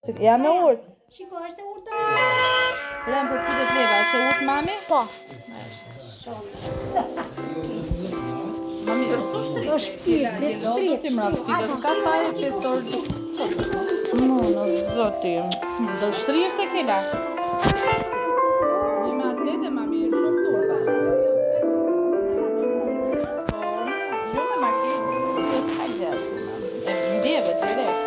Ja me urt. Shiko, është e urtë. Rem për ty do të leva, është e urt mami? Po. Mami, Do shpirt, le të shtrihet. ti mrap, ti do ka pa e pesor. No, zotim. Do të shtrihesh tek Hela. Një me atlete, mami, është shumë turpa. Jo me makinë, ka gjatë, mami. E ndjeve direkt.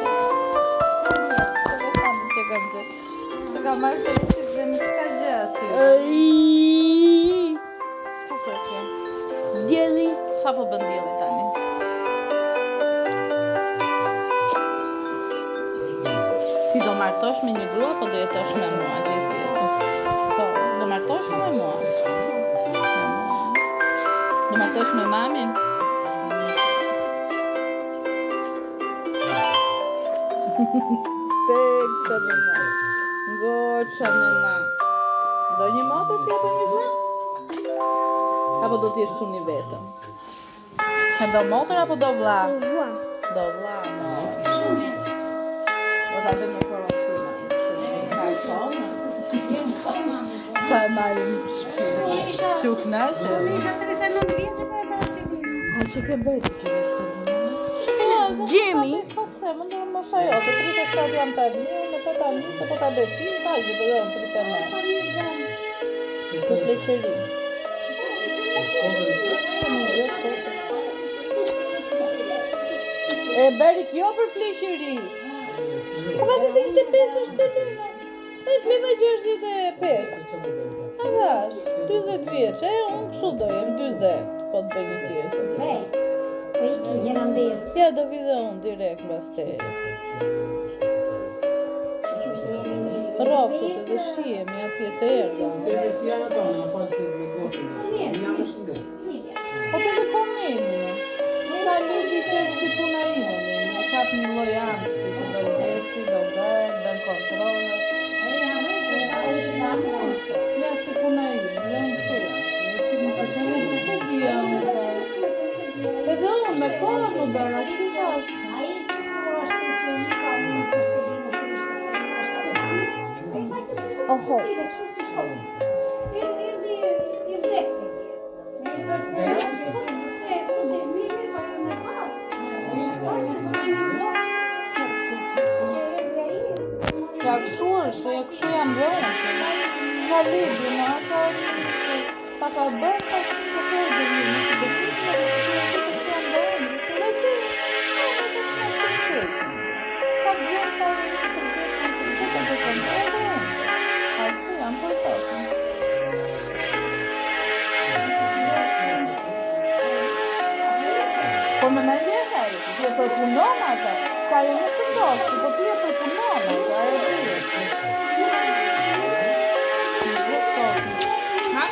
Të ka marrë të rrisit dhe më s'ka gjë aty. Ku shokje? Djeli. Qa po bën djeli tani? Ti do martosh me një grua, po do jetosh me mua gjithë jetën? Po, do martosh me mua? Do martosh me mamin? Tek të nëna. Goqa nëna. Do një motor t'jepë një vla? Apo do t'jesh shumë një vetëm? E do motor apo do vla? Vua. Do vla, no. Do t'a dhe më porosim, ka e qonë? Ta e marim shpinë. Që u knashe? Unë isha 39 vjeçë po e dashur. A që ke bërë të kërë së Gjemi. Po të the, më ndërë më shajo, të 37 jam të një, në po ta një, se po ta beti, ta gjithë të dhe në 39. Të pleshëri. E berik jo për pleqëri. Po ka që se 25 është të luna. E të lima 65. A vash, 20 vjeqë, unë kështu do jem 20, po të bëj një tjetër. Po iki, njëra mbellë. Ja, do vi dhe unë direkt mbas teje. Rrofshët edhe shihemi atje se erdha. Po të dhe po mimi. Sa leti që është si puna ime, mimi. Kap një loj anësi që do vdesi, do bën kontrole. Ja, si puna ime, ja unë shu janë. Që më përqenë që se dhja unë të ashtë. Edhe unë me kohë më bërë, ashtë që ashtë. Oho. Ja këshu është, ja këshu jam dhe unë. Ka lidi, ma, pa ka bërë, ka që të kërë dhe një, në të bëtit, në të këshu jam dhe unë. Dhe ti, sa gjë, sa të këndë edhe unë. Ashtu jam për tëtë. Po me me ndjesha e, ti e përpunon atë, sa jo nuk të ndoshti, po ti e përpunon atë, a e dhjetë. Ha?